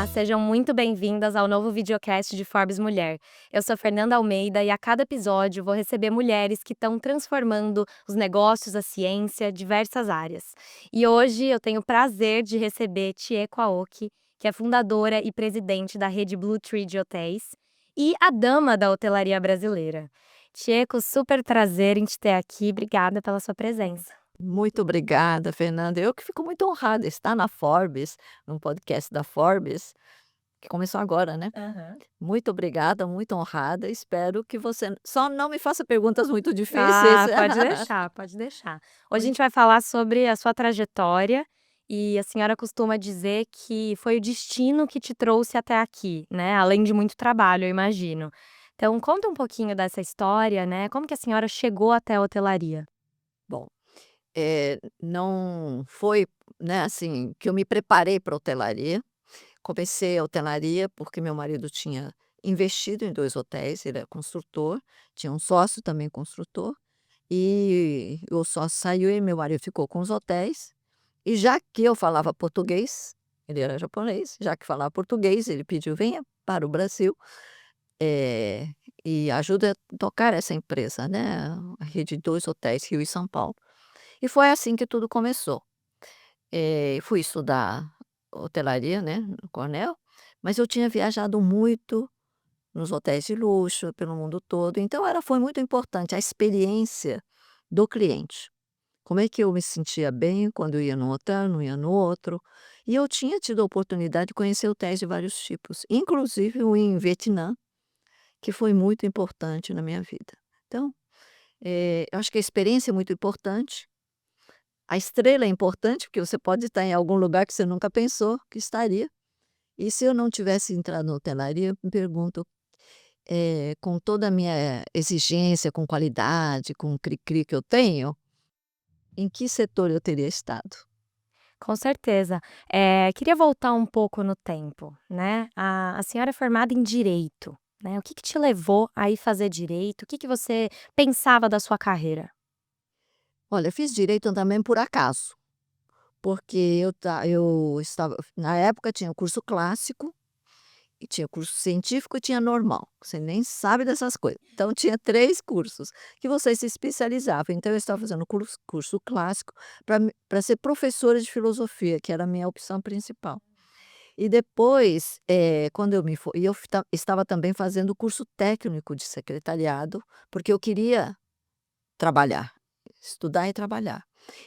Olá, sejam muito bem-vindas ao novo videocast de Forbes Mulher. Eu sou Fernanda Almeida e a cada episódio vou receber mulheres que estão transformando os negócios, a ciência, diversas áreas. E hoje eu tenho o prazer de receber Chieko Aoki, que é fundadora e presidente da rede Blue Tree de hotéis e a dama da hotelaria brasileira. Chieko, super prazer em te ter aqui. Obrigada pela sua presença. Muito obrigada, Fernanda. Eu que fico muito honrada, estar na Forbes, num podcast da Forbes, que começou agora, né. Aham. Muito obrigada, muito honrada, espero que você só não me faça perguntas muito difíceis. Ah, pode deixar, pode deixar. Hoje a Mui gente vai falar sobre a sua trajetória e a senhora costuma dizer que foi o destino que te trouxe até aqui, né, além de muito trabalho, eu imagino. Então conta um pouquinho dessa história, né, como que a senhora chegou até a hotelaria? bom, não foi, né, assim, que eu me preparei para hotelaria. Comecei a hotelaria porque meu marido tinha investido em 2 hotéis, ele é construtor, tinha um sócio também construtor, e o sócio saiu e meu marido ficou com os hotéis. E já que eu falava português, ele era japonês, já que falava português, ele pediu: "Venha para o Brasil, eh, e ajude a tocar essa empresa", né, a rede de 2 hotéis, Rio e São Paulo. E foi assim que tudo começou. Fui estudar hotelaria, né, no Cornell, mas eu tinha viajado muito nos hotéis de luxo, pelo mundo todo, então foi muito importante a experiência do cliente. Como é que eu me sentia bem quando eu ia num hotel, não ia no outro. E eu tinha tido a oportunidade de conhecer hotéis de vários tipos, inclusive o em Vietnã, que foi muito importante na minha vida. Então, eu acho que a experiência é muito importante, a estrela é importante, porque você pode estar em algum lugar que você nunca pensou que estaria. E se eu não tivesse entrado na hotelaria, eu me pergunto, com toda a minha exigência, com qualidade, com o cri-cri que eu tenho, em que setor eu teria estado? Com certeza. Queria voltar um pouco no tempo, né, a senhora é formada em direito, né, o que que te levou a ir fazer direito? O que que você pensava da sua carreira? Olha, eu fiz direito também por acaso, porque eu estava na época tinha o curso clássico, e tinha curso científico e tinha normal, você nem sabe dessas coisas. Então tinha 3 cursos que você se especializava, então eu estava fazendo curso clássico para ser professora de filosofia, que era a minha opção principal. E depois, quando eu me for e eu estava também fazendo o curso técnico de secretariado, porque eu queria trabalhar, estudar e trabalhar.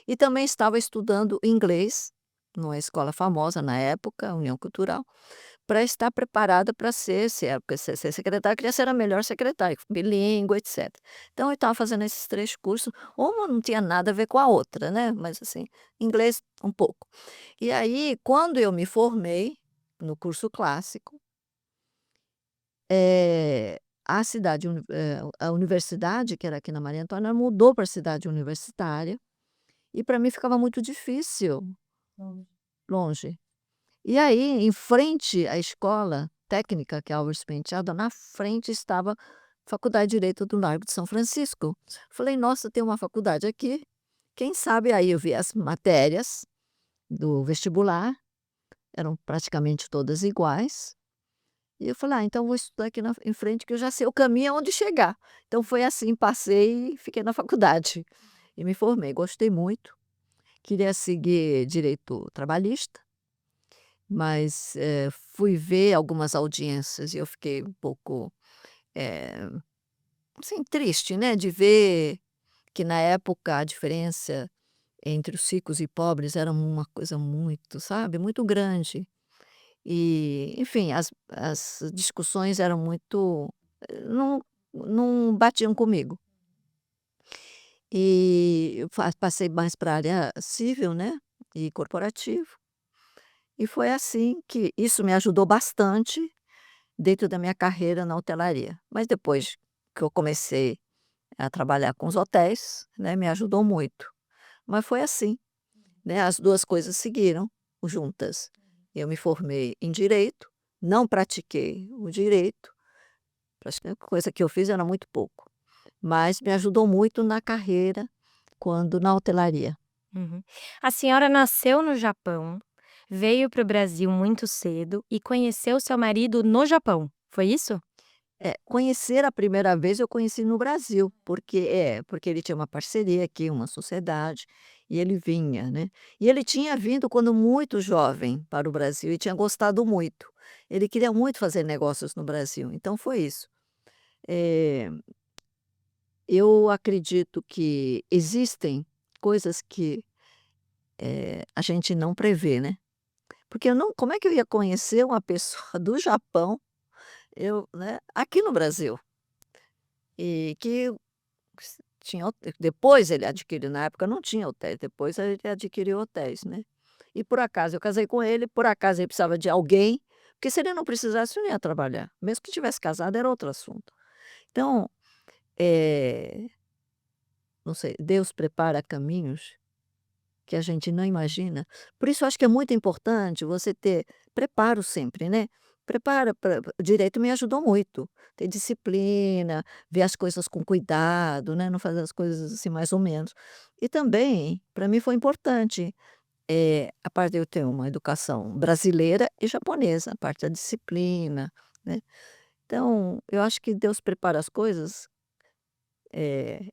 E também estava estudando inglês, numa escola famosa na época, União Cultural, para estar preparada para ser secretária, eu queria ser a melhor secretária, bilíngue, etcétera. Então eu estava fazendo esses 3 cursos, uma não tinha nada a ver com a outra, né, mas assim, inglês um pouco. E aí, quando eu me formei no curso clássico, a universidade, que era aqui na Maria Antônia, mudou para a cidade universitária, e para mim ficava muito difícil, longe. E aí, em frente à escola técnica, que é Álvares Penteado, na frente estava a Faculdade de Direito do Largo de São Francisco. Falei: "Nossa, tem uma faculdade aqui, quem sabe", aí eu vi as matérias do vestibular, eram praticamente todas iguais, e eu falei: "Ah, então vou estudar aqui na em frente que eu já sei o caminho aonde chegar". Então foi assim, passei e fiquei na faculdade. E me formei, gostei muito, queria seguir direito trabalhista, mas, fui ver algumas audiências e eu fiquei um pouco, eh, assim, triste, né, de ver que na época a diferença entre os ricos e pobres era uma coisa muito, sabe, muito grande. E, enfim, as discussões eram muito não batiam comigo. E eu passei mais para a área civil, né, e corporativo, e foi assim que isso me ajudou bastante dentro da minha carreira na hotelaria. Mas depois que eu comecei a trabalhar com os hotéis, né, me ajudou muito. Mas foi assim, né, as 2 coisas seguiram juntas. Eu me formei em direito, não pratiquei o direito, a coisa que eu fiz era muito pouco, mas me ajudou muito na carreira, quando na hotelaria. Uhum. A senhora nasceu no Japão, veio para o Brasil muito cedo e conheceu seu marido no Japão, foi isso? Conhecer a primeira vez eu conheci no Brasil, porque ele tinha uma parceria aqui, uma sociedade, e ele vinha, né. E ele tinha vindo quando muito jovem para o Brasil e tinha gostado muito. Ele queria muito fazer negócios no Brasil, então foi isso. Eh, eu acredito que existem coisas que, a gente não prevê, né. Porque eu não como é que eu ia conhecer uma pessoa do Japão, né, aqui no Brasil? E que tinha depois ele adquiriu, na época não tinha hotéis, depois ele adquiriu hotéis, né. E por acaso eu casei com ele, por acaso ele precisava de alguém, porque se ele não precisasse eu não ia trabalhar, mesmo que tivesse casado era outro assunto. Então, eh, não sei, Deus prepara caminhos que a gente não imagina. Por isso eu acho que é muito importante você ter preparo sempre, né. Prepara pra o direito me ajudou muito, ter disciplina, ver as coisas com cuidado, né, não fazer as coisas, assim, mais ou menos. E também, para mim foi importante, a parte de eu ter uma educação brasileira e japonesa, a parte da disciplina, né. Então, eu acho que Deus prepara as coisas,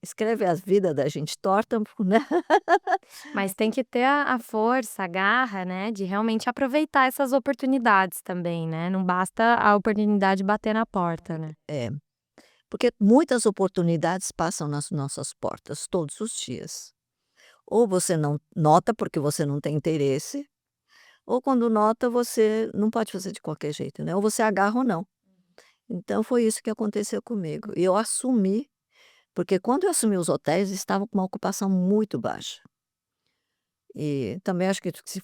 escreve a vida da gente torta, né. Mas tem que ter a força, a garra, né, de realmente aproveitar essas oportunidades também, né, não basta a oportunidade bater na porta, né. É. Porque muitas oportunidades passam nas nossas portas todos os dias. Ou você não nota porque você não tem interesse, ou quando nota você não pode fazer de qualquer jeito, né, ou você agarra ou não. Então foi isso que aconteceu comigo. E eu assumi, porque quando eu assumi os hotéis estava com uma ocupação muito baixa. E também acho que se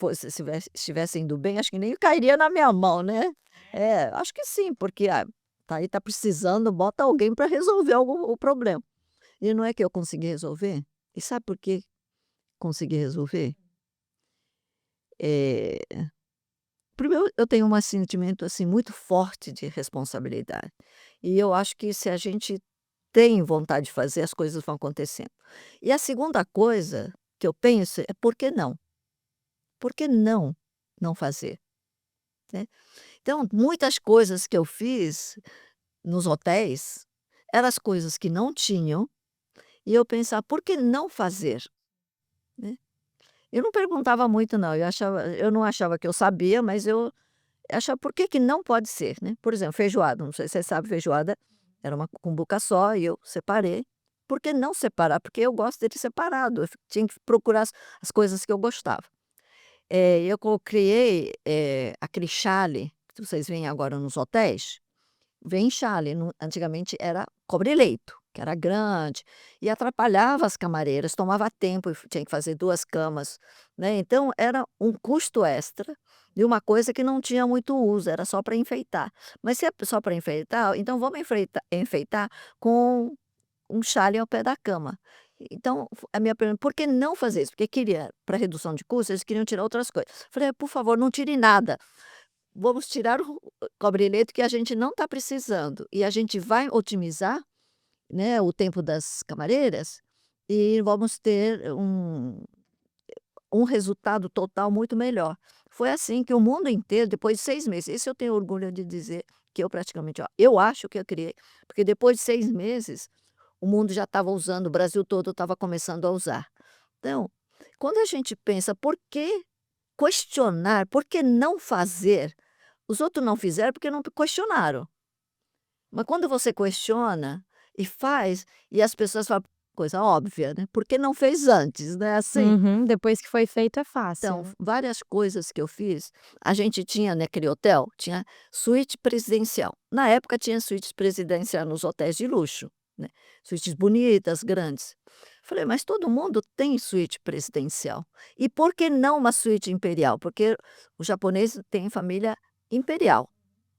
estivesse indo bem, acho que nem cairia na minha mão, né. É, acho que sim, porque, tá aí, tá precisando, bota alguém para resolver o problema. E não é que eu consegui resolver? E sabe por que consegui resolver? Eh, primeiro eu tenho um sentimento, assim, muito forte de responsabilidade, e eu acho que se a gente tem vontade de fazer, as coisas vão acontecendo. E a segunda coisa que eu penso é: "Por que não? Por que não fazer?", né. Então, muitas coisas que eu fiz nos hotéis, eram as coisas que não tinham, e eu pensava: "Por que não fazer?", né. Eu não perguntava muito não, eu não achava que eu sabia, mas eu achava por que que não pode ser, né. Por exemplo, feijoada, não sei se você sabe, feijoada era uma cumbuca só e eu separei. Por que não separar? Porque eu gosto dele separado, tinha que procurar as coisas que eu gostava. Eu criei, aquele xale que vocês veem agora nos hotéis, vem xale, antigamente era cobre-leito, que era grande, e atrapalhava as camareiras, tomava tempo e tinha que fazer 2 camas, né, então era um custo extra de uma coisa que não tinha muito uso, era só para enfeitar. Mas se é só para enfeitar, então vamos enfeitar com um xale ao pé da cama. Então, a minha pergunta: "Por que não fazer isso?", porque queria para redução de custos, eles queriam tirar outras coisas. Falei: "Por favor, não tire nada. Vamos tirar o cobre-leito que a gente não está precisando e a gente vai otimizar, né, o tempo das camareiras e vamos ter um resultado total muito melhor". Foi assim que o mundo inteiro, depois de 6 meses, isso eu tenho orgulho de dizer que eu praticamente, eu acho que eu criei, porque depois de 6 meses, o mundo já estava usando, o Brasil todo estava começando a usar. Então, quando a gente pensa: "Por que questionar? Por que não fazer?", os outros não fizeram porque não questionaram. Mas quando você questiona e faz, e as pessoas falam: "Coisa óbvia, né, por que não fez antes?", né, assim. Uhum, depois que foi feito é Então, fácil, né. várias coisas que eu fiz, a gente tinha naquele hotel, tinha suíte presidencial. Na época tinha suítes presidencial nos hotéis de luxo, né, suítes bonitas, grandes. Falei: "Mas todo mundo tem suíte presidencial, e por que não uma suíte imperial?", porque o japonês tem família imperial,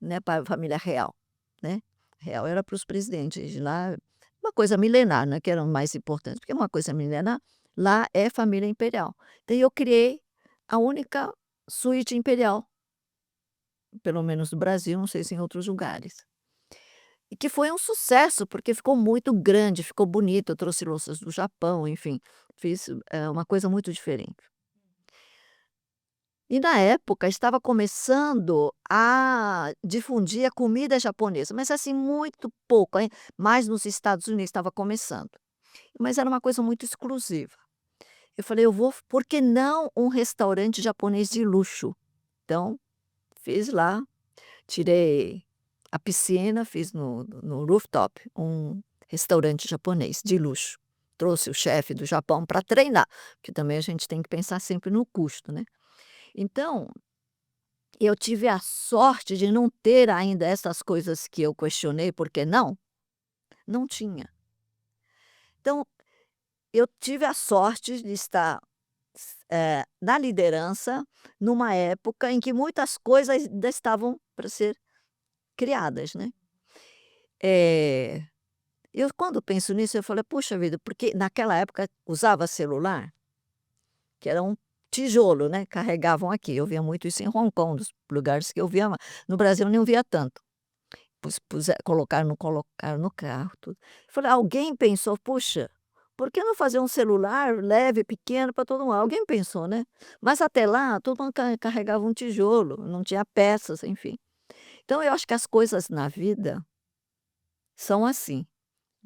né, família real, né. Real era para os presidentes de lá, uma coisa milenar, né, que eram mais importantes, porque é uma coisa milenar, lá é família imperial. Daí eu criei a única suíte imperial, pelo menos no Brasil, não sei se em outros lugares. E que foi um sucesso, porque ficou muito grande, ficou bonito, eu trouxe louças do Japão, enfim, fiz, uma coisa muito diferente. E na época estava começando a difundir a comida japonesa, mas assim muito pouco, hein, mais nos Estados Unidos estava começando, mas era uma coisa muito exclusiva. Eu falei: "Eu vou por que não um restaurante japonês de luxo?". Então, fiz lá, tirei a piscina, fiz no rooftop um restaurante japonês de luxo. Trouxe o chefe do Japão para treinar, porque também a gente tem que pensar sempre no custo, né. Então, eu tive a sorte de não ter ainda essas coisas que eu questionei, por que não? Não tinha. Então, eu tive a sorte de estar, na liderança, numa época em que muitas coisas ainda estavam para ser criadas, né. Eh, eu quando penso nisso, eu falo: "Puxa vida", porque naquela época usava celular, que era um tijolo, né, carregavam aqui. Eu via muito isso em Hong Kong, dos lugares que eu via, no Brasil eu não via tanto. Colocaram no carro, tudo. Falei: "Alguém pensou, puxa, por que não fazer um celular leve, pequeno para todo mundo?". Alguém pensou, né. Mas até lá todo mundo carregava um tijolo, não tinha peças, enfim. Então eu acho que as coisas na vida são assim,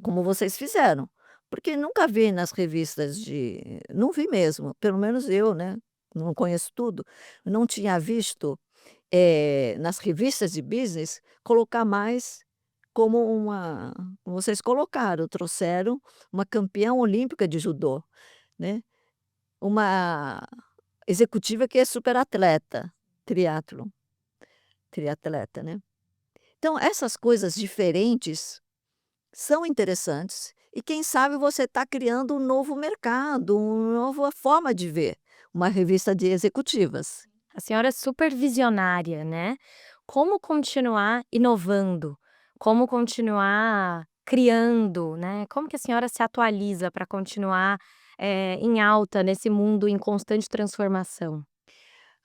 como vocês fizeram, porque nunca vi nas revistas de não vi mesmo, pelo menos eu, né, não conheço tudo, não tinha visto, nas revistas de business, colocar mais como uma como vocês colocaram, trouxeram uma campeã olímpica de judô, né, uma executiva que é super atleta, triatlon, triatleta, né. Então essas coisas diferentes são interessantes e quem sabe você está criando um novo mercado, uma nova forma de ver, uma revista de executivas. A senhora é super visionária, né. Como continuar inovando? Como continuar criando, né? Como que a senhora se atualiza para continuar, em alta nesse mundo em constante transformação?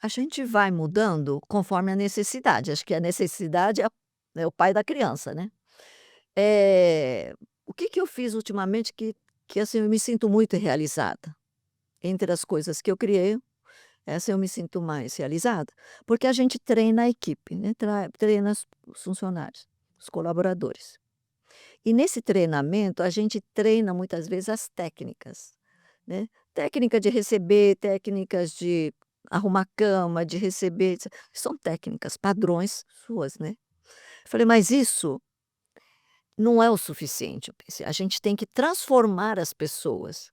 A gente vai mudando conforme a necessidade, acho que a necessidade é o pai da criança, né. O que que eu fiz ultimamente que, assim, eu me sinto muito realizada? Entre as coisas que eu criei, essa eu me sinto mais realizada, porque a gente treina a equipe, né, treina os funcionários, os colaboradores. E nesse treinamento, a gente treina muitas vezes as técnicas, né, técnica de receber, técnicas de arrumar cama, de receber, são técnicas, padrões suas, né. Eu falei: "Mas isso não é o suficiente", eu pensei, a gente tem que transformar as pessoas.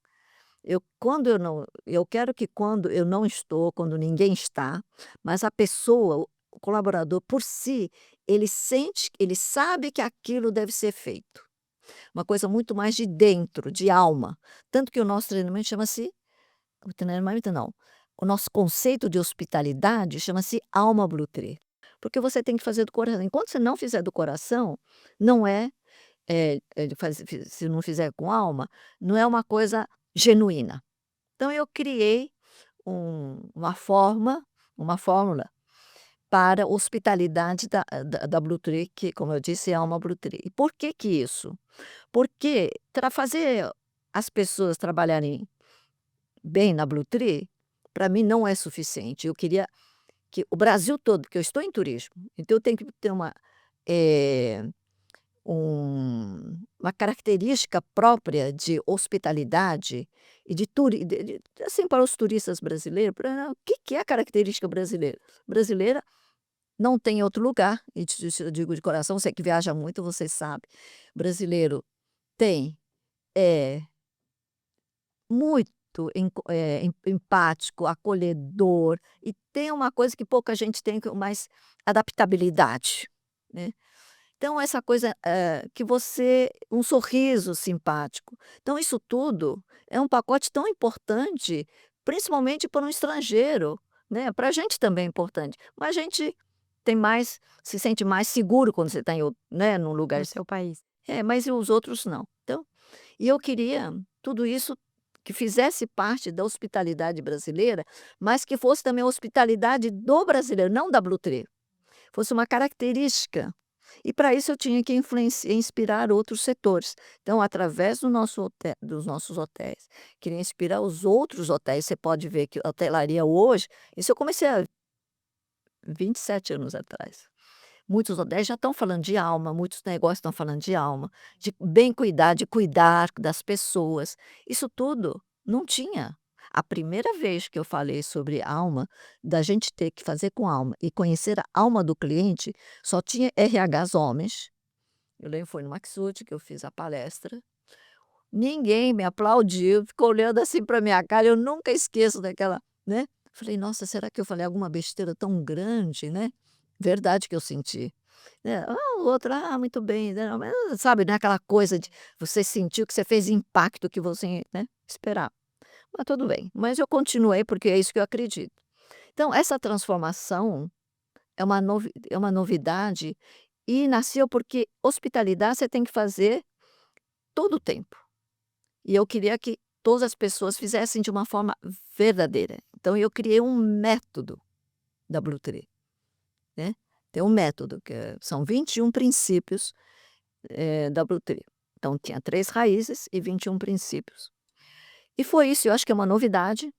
Eu quero que quando eu não estou, quando ninguém está, mas a pessoa, o colaborador por si, ele sente, ele sabe que aquilo deve ser feito. Uma coisa muito mais de dentro, de alma. Tanto que o nosso treinamento chama-se o treinamento não, o nosso conceito de hospitalidade chama-se alma Blue Tree, porque você tem que fazer do coração. Enquanto você não fizer do coração, não é, se não fizer com alma, não é uma coisa genuína. Então eu criei uma fórmula para hospitalidade da Blue Tree, que, como eu disse, é alma Blue Tree. E por que que isso? Porque para fazer as pessoas trabalharem bem na Blue Tree, para mim não é suficiente. Eu queria que o Brasil todo, porque eu estou em turismo, então eu tenho que ter eh, uma característica própria de hospitalidade e de assim, para os turistas brasileiros, o que que é a característica brasileira? Brasileira não tem outro lugar, e isso eu digo de coração, você que viaja muito, você sabe. Brasileiro tem, é muito empático, acolhedor, e tem uma coisa que pouca gente tem, que é mais adaptabilidade, né. Então essa coisa, que você um sorriso simpático. Então isso tudo é um pacote tão importante, principalmente para um estrangeiro, né, para a gente também é importante, mas a gente tem mais se sente mais seguro quando você está em outro, né, num lugar No seu país? mas e os outros não. Então, e eu queria tudo isso que fizesse parte da hospitalidade brasileira, mas que fosse também a hospitalidade do brasileiro, não da Blue Tree, fosse uma característica. E para isso eu tinha que inspirar outros setores. Então, através dos nossos hotéis, queria inspirar os outros hotéis. Você pode ver que a hotelaria hoje, isso eu comecei há 27 anos atrás. Muitos hotéis já estão falando de alma, muitos negócios estão falando de alma, de bem cuidar, de cuidar das pessoas. Isso tudo não tinha. A primeira vez que eu falei sobre alma, da gente ter que fazer com alma e conhecer a alma do cliente, só tinha RHs homens. Eu lembro, foi no Maxud que eu fiz a palestra. Ninguém me aplaudiu, ficou olhando assim para minha cara, eu nunca esqueço daquela, né? Falei: "Nossa, será que eu falei alguma besteira tão grande, né?". Verdade que eu senti, né. O outro: "Ah, muito bem", né, mas sabe, não é aquela coisa de você sentiu que você fez impacto que você, né, esperava. Mas tudo bem, mas eu continuei, porque é isso que eu acredito. Então essa transformação é uma novidade e nasceu porque hospitalidade você tem que fazer todo o tempo. E eu queria que todas as pessoas fizessem de uma forma verdadeira. Então eu criei um método da Blue Tree, né. Tem um método são 21 princípios, da Blue Tree. Então tinha 3 raízes e 21 princípios. E foi isso, eu acho que é uma novidade,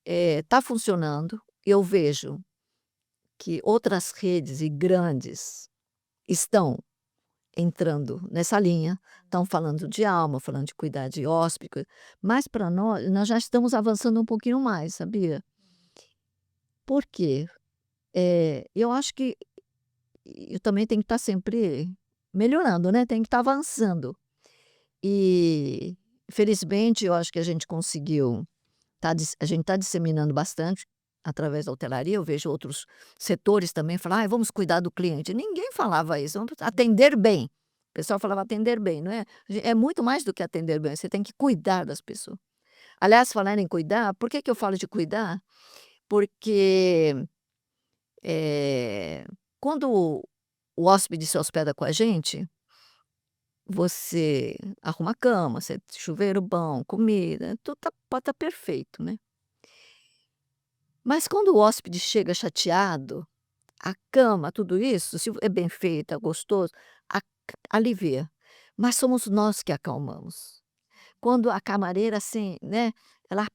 está funcionando. Eu vejo que outras redes e grandes estão entrando nessa linha, estão falando de alma, falando de cuidar de hóspede, mas para nós já estamos avançando um pouquinho mais, sabia? Por quê? Eu acho que eu também tenho que estar sempre melhorando, né, tem que estar avançando. E felizmente eu acho que a gente conseguiu, a gente está disseminando bastante através da hotelaria. Eu vejo outros setores também falar: "Ai, vamos cuidar do cliente". Ninguém falava isso, vamos atender bem. O pessoal falava atender bem, não é? É muito mais do que atender bem, você tem que cuidar das pessoas. Aliás, falar em cuidar, por que que eu falo de cuidar? Porque, eh, quando o hóspede se hospeda com a gente, você arruma a cama, você chuveiro bom, comida, tudo pode estar perfeito, né. Mas quando o hóspede chega chateado, a cama, tudo isso, se é bem feita, gostoso, a alivia, mas somos nós que acalmamos. Quando a camareira, assim, né, ela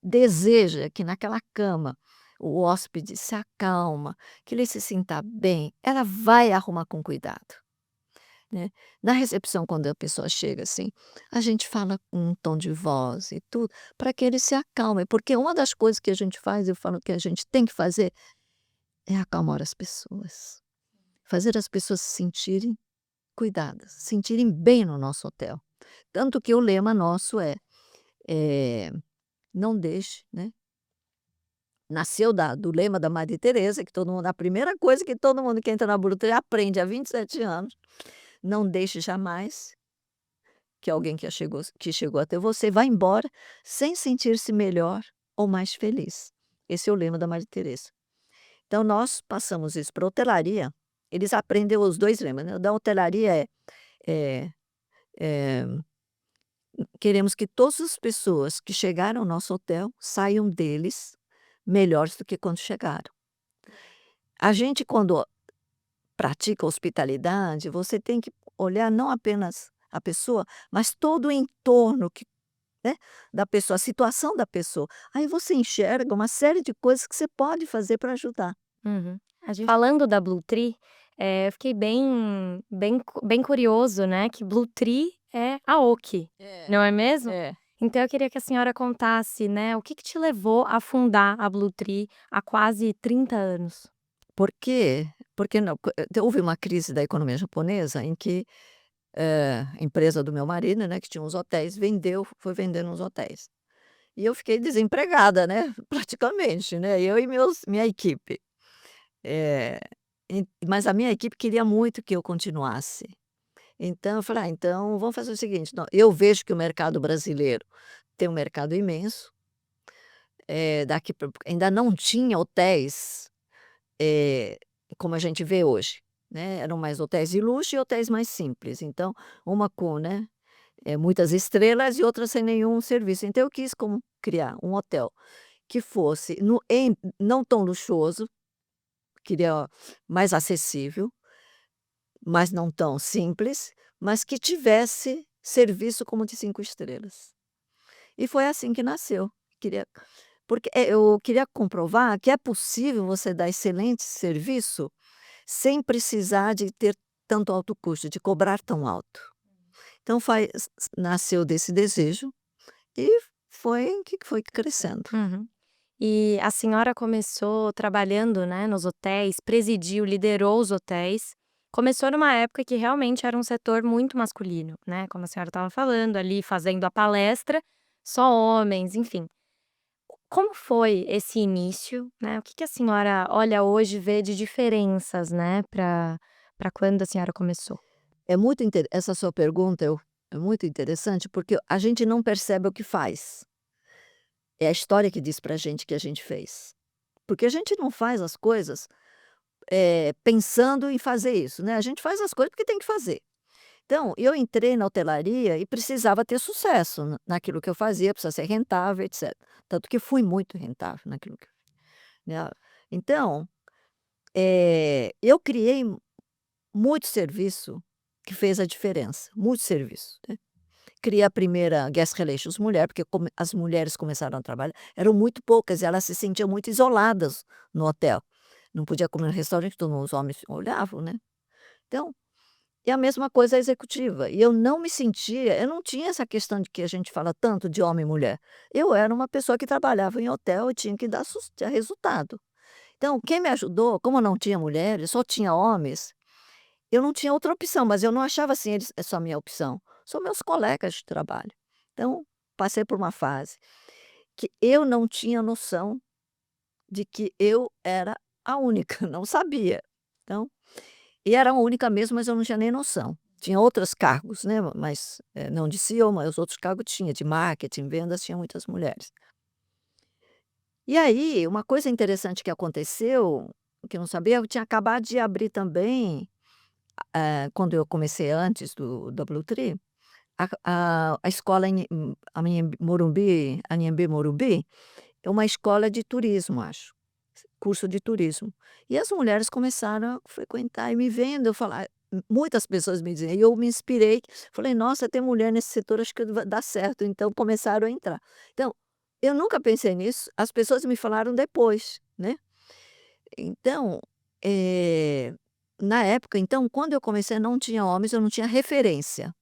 deseja que naquela cama o hóspede se acalma, que ele se sinta bem, ela vai arrumar com cuidado, né. Na recepção, quando a pessoa chega, assim, a gente fala com um tom de voz e tudo, para que ele se acalme, porque uma das coisas que a gente faz, eu falo que a gente tem que fazer, é acalmar as pessoas, fazer as pessoas se sentirem cuidadas, se sentirem bem no nosso hotel. Tanto que o lema nosso é: "Não deixe", né, nasceu do lema da Maria Teresa, que todo mundo, a primeira coisa que todo mundo que entra na Bruta aprende há 27 anos: "Não deixe jamais que alguém que chegou até você vá embora sem sentir-se melhor ou mais feliz". Esse é o lema da Maria Teresa. Então nós passamos isso para hotelaria, eles aprendem os 2 lemas, né. O da hotelaria é eh, queremos que todas as pessoas que chegaram ao nosso hotel saiam deles melhores do que quando chegaram. A gente, quando pratica hospitalidade, você tem que olhar não apenas a pessoa, mas todo o entorno que, né, da pessoa, a situação da pessoa. Aí você enxerga uma série de coisas que você pode fazer para ajudar. Uhum. Falando da Blue Tree, eu fiquei bem curioso, né, que Blue Tree é a Oki, É, não é mesmo? é. Então eu queria que a senhora contasse, né, o que que te levou a fundar a Blue Tree há quase 30 anos? Por quê? Porque não, houve uma crise da economia japonesa em que, a empresa do meu marido, né, que tinha uns hotéis, foi vendendo uns hotéis. E eu fiquei desempregada, né, praticamente, né, eu e minha equipe. Eh, mas a minha equipe queria muito que eu continuasse. Então eu falei: "Ah, então vamos fazer o seguinte, eu vejo que o mercado brasileiro tem um mercado imenso, daqui pra ainda não tinha hotéis, eh, como a gente vê hoje, né, eram mais hotéis de luxo e hotéis mais simples, então uma com, né, muitas estrelas e outras sem nenhum serviço. Então eu quis como criar um hotel que fosse não tão luxuoso, queria mais acessível, mas não tão simples, mas que tivesse serviço como de 5 estrelas. E foi assim que nasceu. Queria porque, eu queria comprovar que é possível você dar excelente serviço sem precisar de ter tanto alto custo, de cobrar tão alto. Então faz nasceu desse desejo e foi crescendo. Uhum. E a senhora começou trabalhando, né, nos hotéis, presidiu, liderou os hotéis. Começou numa época que realmente era um setor muito masculino, né, como a senhora estava falando, ali fazendo a palestra, só homens, enfim. Como foi esse início, né? O que que a senhora olha hoje e vê de diferenças, né, para quando a senhora começou? É muito inte essa sua pergunta é muito interessante, porque a gente não percebe o que faz. É a história que diz pra gente que a gente fez. Porque a gente não faz as coisas, pensando em fazer isso, né, a gente faz as coisas porque tem que fazer. Então, eu entrei na hotelaria e precisava ter sucesso naquilo que eu fazia, precisa ser rentável, etcétera. Tanto que fui muito rentável naquilo que né. Então, eu criei muito serviço que fez a diferença, muito serviço, né. Criei a primeira guest relations mulher, porque as mulheres começaram a trabalhar, eram muito poucas e elas se sentiam muito isoladas no hotel. Não podia comer no restaurante, todo mundo os homens olhavam, né. Então, e a mesma coisa a executiva, e eu não tinha essa questão de que a gente fala tanto de homem e mulher. Eu era uma pessoa que trabalhava em hotel e tinha que dar resultado. Então, quem me ajudou, como não tinha mulheres, só tinha homens, eu não tinha outra opção, mas eu não achava assim: "Eles é só minha opção", são meus colegas de trabalho. Então, passei por uma fase que eu não tinha noção de que eu era a única, não sabia. Então e era a única mesmo, mas eu não tinha nem noção. Tinha outros cargos, né, mas, não de CEO, mas os outros cargos tinha, de marketing, vendas, tinha muitas mulheres. E aí, uma coisa interessante que aconteceu, que eu não sabia, eu tinha acabado de abrir também, quando eu comecei antes do DoubleTree, a escola Anhembi Morumbi, é uma escola de turismo, acho, curso de turismo. E as mulheres começaram a frequentar e me vendo eu falar muitas pessoas me diziam, e eu me inspirei, falei: "Nossa, tem mulher nesse setor, acho que vai dar certo", então começaram a entrar. Então, eu nunca pensei nisso, as pessoas me falaram depois, né. Então, eh, na época, então, quando eu comecei não tinha homens, eu não tinha referência.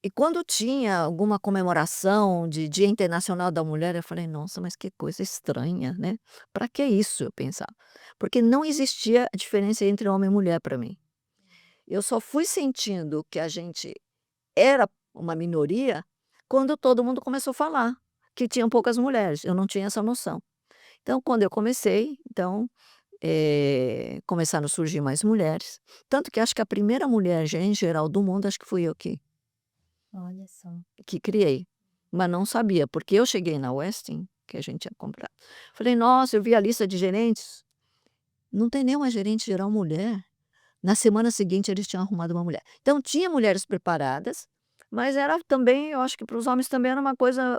E quando tinha alguma comemoração de Dia Internacional da Mulher, eu falei: "Nossa, mas que coisa estranha, né, para que isso?", eu pensava. Porque não existia a diferença entre homem e mulher para mim. Eu só fui sentindo que a gente era uma minoria quando todo mundo começou a falar que tinham poucas mulheres, eu não tinha essa noção. Então quando eu comecei, então, começaram a surgir mais mulheres, tanto que acho que a primeira mulher gerente geral do mundo, acho que fui eu Olha só. que criei, mas não sabia, porque eu cheguei na Westin, que a gente tinha comprado, falei: "Nossa, eu vi a lista de gerentes, não tem nenhuma gerente geral mulher". Na semana seguinte eles tinham arrumado uma mulher. Então tinha mulheres preparadas, mas era também eu acho que para os homens também era uma coisa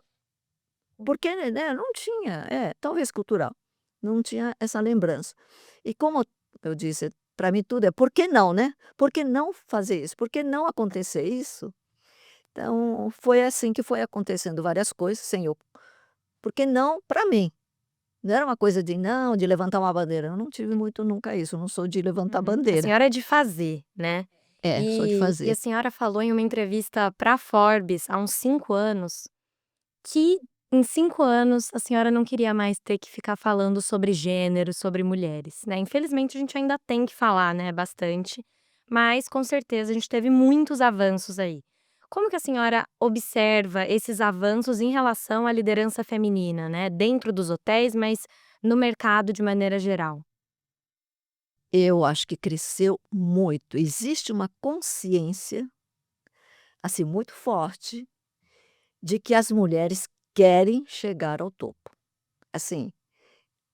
porque, né, não tinha talvez cultural, não tinha essa lembrança. E como eu disse, para mim tudo é por que não, né? Por que não fazer isso? Por que não acontecer isso? Então, foi assim que foi acontecendo várias coisas sem eu porque não para mim, não era uma coisa de não, de levantar uma bandeira, eu não tive muito nunca isso, eu não sou de levantar Uhum. A bandeira. senhora é de fazer, né. É, sou de E a fazer. senhora falou em uma entrevista pra Forbes há uns 5 anos, que em 5 anos a senhora não queria mais ter que ficar falando sobre gênero, sobre mulheres, né. Infelizmente a gente ainda tem que falar, né, bastante, mas com certeza a gente teve muitos avanços aí. Como que a senhora observa esses avanços em relação à liderança feminina, né, dentro dos hotéis, mas no mercado de maneira geral? Eu acho que cresceu muito. Existe uma consciência, assim, muito forte de que as mulheres querem chegar ao topo. Assim,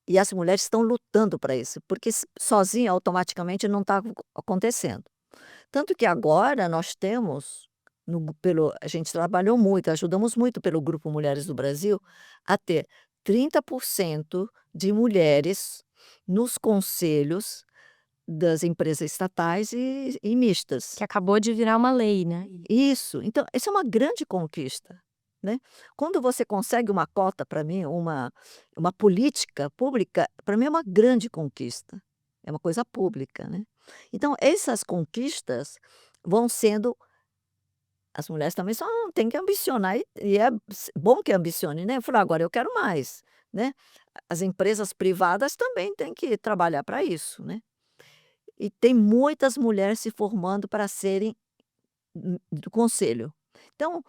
e as mulheres estão lutando para isso, porque sozinha automaticamente não está acontecendo. Tanto que agora nós temos, pelo a gente trabalhou muito, ajudamos muito pelo Grupo Mulheres do Brasil, a ter 30% de mulheres nos conselhos das empresas estatais e mistas. Que acabou de virar uma lei, né. Isso, então isso é uma grande conquista, né. Quando você consegue uma cota, para mim, uma política pública, para mim é uma grande conquista, é uma coisa pública, né. Então essas conquistas vão sendo as mulheres também só têm que ambicionar e é bom que ambicione, né, falar: "Agora eu quero mais", né. As empresas privadas também têm que trabalhar para isso, né. E tem muitas mulheres se formando para serem do conselho. Então,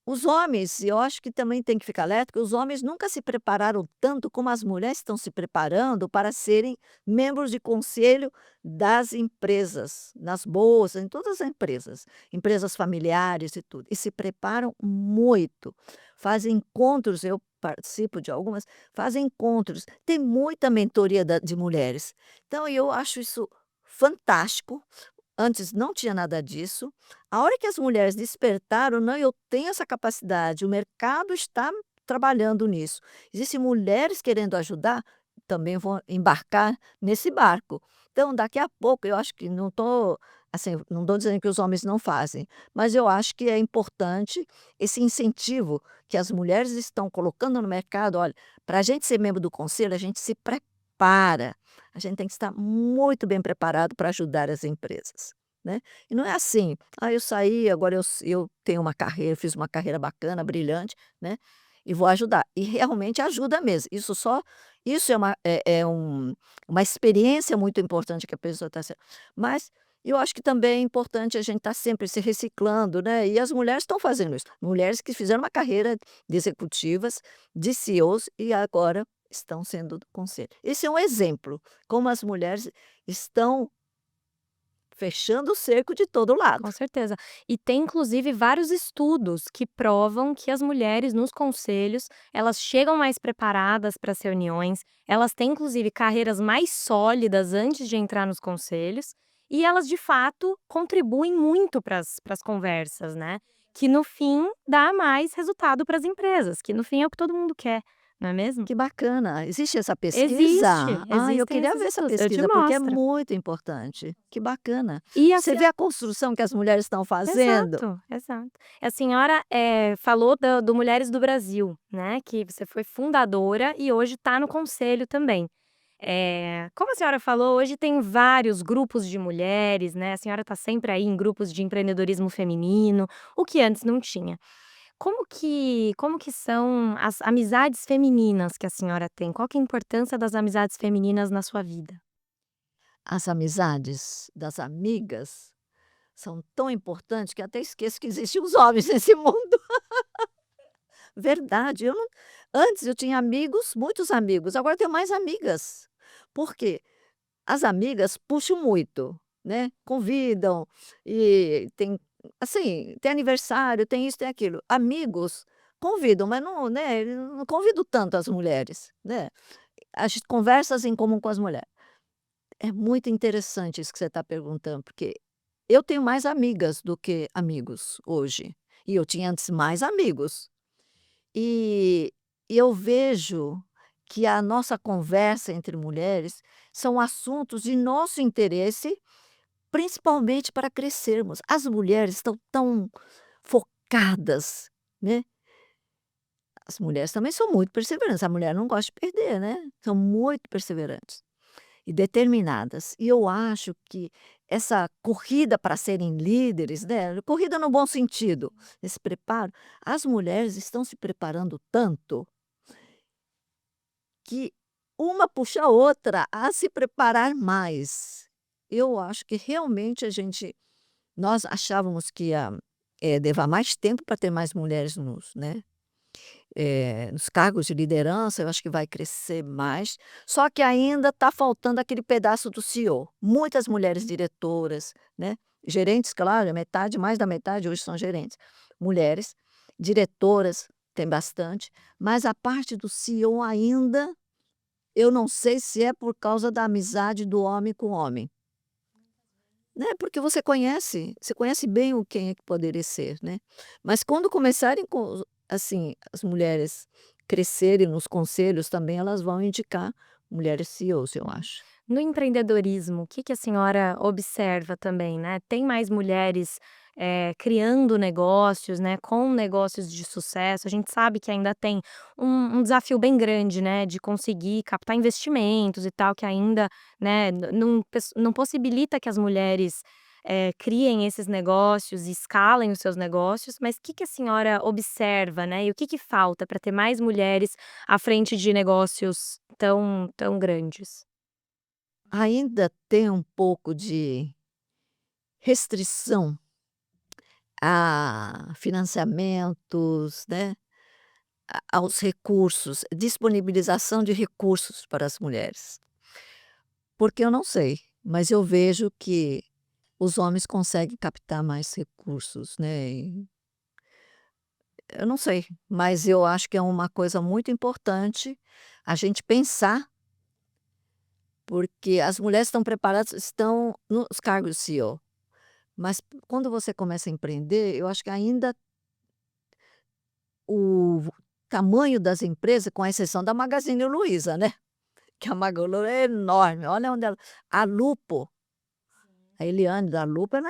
os homens, eu acho que também tem que ficar alerta, que os homens nunca se prepararam tanto como as mulheres estão se preparando para serem membros de conselho das empresas, nas bolsas, em todas as empresas, empresas familiares e tudo. E se preparam muito, fazem encontros, eu participo de algumas, fazem encontros, tem muita mentoria de mulheres. Então, eu acho isso fantástico. Antes não tinha nada disso. A hora que as mulheres despertaram: "Não, eu tenho essa capacidade, o mercado está trabalhando nisso. Existem mulheres querendo ajudar", também vou embarcar nesse barco. Então, daqui a pouco, eu acho que não estou assim, não estou dizendo que os homens não fazem, mas eu acho que é importante esse incentivo que as mulheres estão colocando no mercado. Olha, para a gente ser membro do conselho, a gente se prepara. A gente tem que estar muito bem preparado para ajudar as empresas, né. E não é assim: "Ah, eu saí, agora eu tenho uma carreira, fiz uma carreira bacana, brilhante, né, e vou ajudar". E realmente ajuda mesmo. Isso uma experiência muito importante que a pessoa está sendo, mas eu acho que também é importante a gente estar sempre se reciclando, né, e as mulheres estão fazendo isso. Mulheres que fizeram uma carreira de executivas, de CEOs e agora estão sendo do conselho. Esse é um exemplo, como as mulheres estão fechando o cerco de todo Com lado. certeza. E tem inclusive vários estudos que provam que as mulheres nos conselhos, elas chegam mais preparadas para as reuniões, elas têm inclusive carreiras mais sólidas antes de entrar nos conselhos, e elas de fato contribuem muito para as conversas, né, que no fim dá mais resultado para as empresas, que no fim é o que todo mundo quer, não é mesmo? Que bacana. Existe essa Existe, pesquisa? Ah, eu existem queria esses ver essa estudos, eu te pesquisa, porque é mostro. muito importante. Que bacana. E Você assim vê a construção que as mulheres estão fazendo? exato, exato. A senhora, falou do Mulheres do Brasil, né, que você foi fundadora e hoje está no conselho também. Como a senhora falou, hoje tem vários grupos de mulheres, né, a senhora está sempre aí em grupos de empreendedorismo feminino, o que antes não tinha. Como que são as amizades femininas que a senhora tem? Qual que é a importância das amizades femininas na sua vida? As amizades das amigas são tão importantes que até esqueço que existem os homens nesse mundo. Verdade, eu não antes eu tinha amigos, muitos amigos, agora eu tenho mais amigas. Por quê? As amigas puxam muito, né, convidam e tem assim, tem aniversário, tem isso, tem aquilo. Amigos convidam, mas não, né, não convido tanto as mulheres, né. As conversas em comum com as mulheres. É muito interessante isso que você está perguntando, porque eu tenho mais amigas do que amigos hoje, e eu tinha antes mais amigos. E eu vejo que a nossa conversa entre mulheres são assuntos de nosso interesse, principalmente para crescermos. As mulheres estão tão focadas, né. As mulheres também são muito perseverantes, a mulher não gosta de perder, né, são muito perseverantes e determinadas. E eu acho que essa corrida para serem líderes, né, corrida no bom sentido, esse preparo, as mulheres estão se preparando tanto que uma puxa a outra a se preparar mais. Eu acho que realmente nós achávamos que ia, levar mais tempo para ter mais mulheres nos cargos de liderança, eu acho que vai crescer mais, só que ainda está faltando aquele pedaço do CEO. Muitas mulheres diretoras, né, gerentes, claro, metade, mais da metade hoje são gerentes. Mulheres, diretoras, tem bastante, mas a parte do CEO ainda, eu não sei se é por causa da amizade do homem com o homem, né, porque você conhece bem o quem é que poderia ser, né. Mas quando começarem assim, as mulheres crescerem nos conselhos também, elas vão indicar mulheres CEOs, eu acho. No empreendedorismo, o que que a senhora observa também, né? Tem mais mulheres, criando negócios, né, com negócios de sucesso? A gente sabe que ainda tem um desafio bem grande, né, de conseguir captar investimentos e tal, que ainda, né, não possibilita que as mulheres, criem esses negócios e escalem os seus negócios, mas o que que a senhora observa, né, e o que que falta para ter mais mulheres à frente de negócios tão grandes? Ainda tem um pouco de restrição a financiamentos, né, aos recursos, disponibilização de recursos para as mulheres. Porque eu não sei, mas eu vejo que os homens conseguem captar mais recursos, né, e eu não sei, mas eu acho que é uma coisa muito importante a gente pensar, porque as mulheres estão preparadas, estão nos cargos CEO, mas quando você começa a empreender, eu acho que ainda o tamanho das empresas, com exceção da Magazine Luiza, né, que a Magalu é enorme, olha onde ela a Lupo, a Eliane da Lupo, ela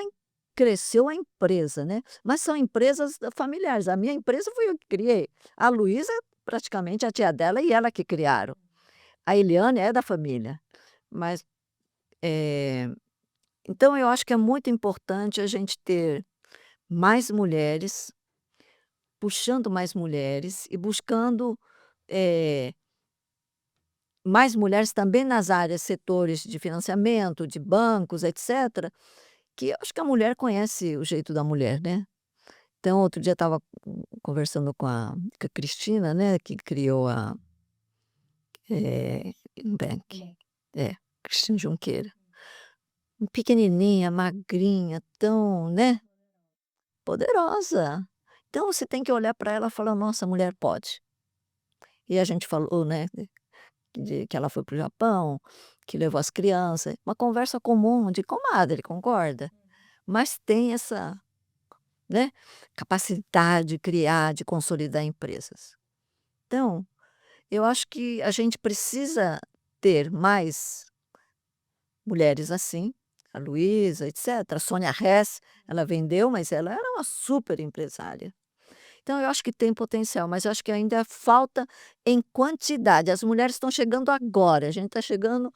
cresceu a empresa, né, mas são empresas familiares, a minha empresa fui eu que criei, a Luísa praticamente a tia dela e ela que criaram, a Eliane é da família, mas, eh, então eu acho que é muito importante a gente ter mais mulheres, puxando mais mulheres e buscando, eh mais mulheres também nas áreas, setores de financiamento, de bancos, etcétera, que eu acho que a mulher conhece o jeito da mulher, né. Então outro dia estava conversando com a Cristina, né, que criou a, Nubank. É, Cristina Junqueira. Pequenininha, magrinha, tão, né, poderosa. Então você tem que olhar para ela e falar: "Nossa, a mulher pode". E a gente falou, né, de que ela foi para o Japão, que levou as crianças, uma conversa comum de comadre, concorda? Mas tem essa, né, capacidade de criar, de consolidar empresas. Então, eu acho que a gente precisa ter mais mulheres assim, a Luísa, etcétera, a Sônia Hess, ela vendeu, mas ela era uma super empresária. Então eu acho que tem potencial, mas eu acho que ainda falta em quantidade. As mulheres estão chegando agora, a gente está chegando,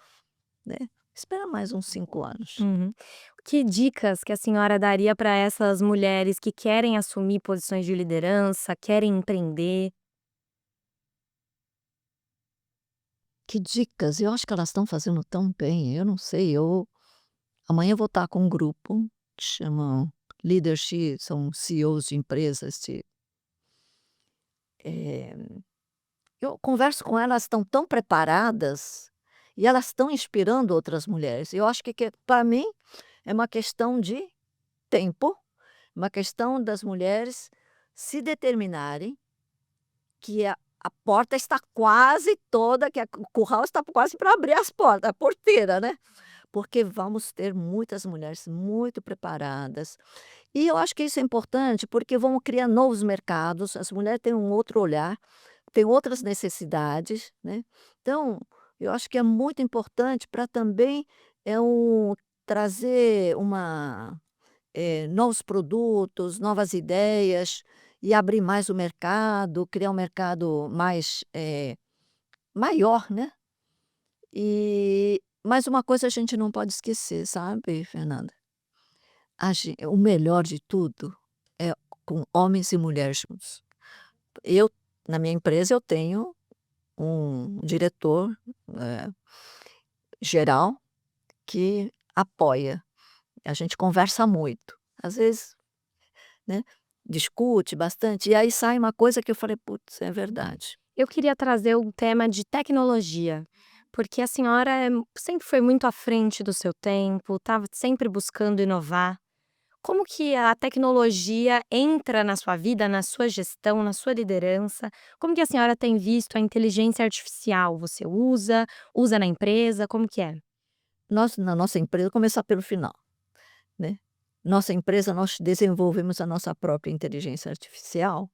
né, espera mais uns 5 anos. Uhum. Que dicas que a senhora daria para essas mulheres que querem assumir posições de liderança, querem empreender? Que dicas? Eu acho que elas estão fazendo tão bem, eu não sei, eu amanhã eu vou estar com um grupo que chama Leadership, são CEOs de empresas eh, eu converso com elas, estão tão preparadas e elas estão inspirando outras mulheres. Eu acho que para mim é uma questão de tempo, uma questão das mulheres se determinarem que a porta está quase toda, que o curral está quase para abrir as portas, a porteira, né. Porque vamos ter muitas mulheres muito preparadas. E eu acho que isso é importante, porque vão criar novos mercados, as mulheres têm um outro olhar, têm outras necessidades, né. Então, eu acho que é muito importante para também, trazer novos produtos, novas ideias e abrir mais o mercado, criar um mercado mais, maior, né. Mas uma coisa a gente não pode esquecer, sabe, Fernanda? O melhor de tudo é com homens e mulheres juntos. Eu Na minha empresa eu tenho um diretor, eh, geral que apoia, a gente conversa muito, às vezes, né, discute bastante, e aí sai uma coisa que eu falei: "Putz, é verdade". Eu queria trazer um tema de tecnologia, porque a senhora sempre foi muito à frente do seu tempo, estava sempre buscando inovar. Como que a tecnologia entra na sua vida, na sua gestão, na sua liderança? Como que a senhora tem visto a inteligência artificial? Você usa? Usa na empresa? Como que é? Nós na nossa empresa começar pelo final, né. Nossa empresa, nós desenvolvemos a nossa própria inteligência artificial,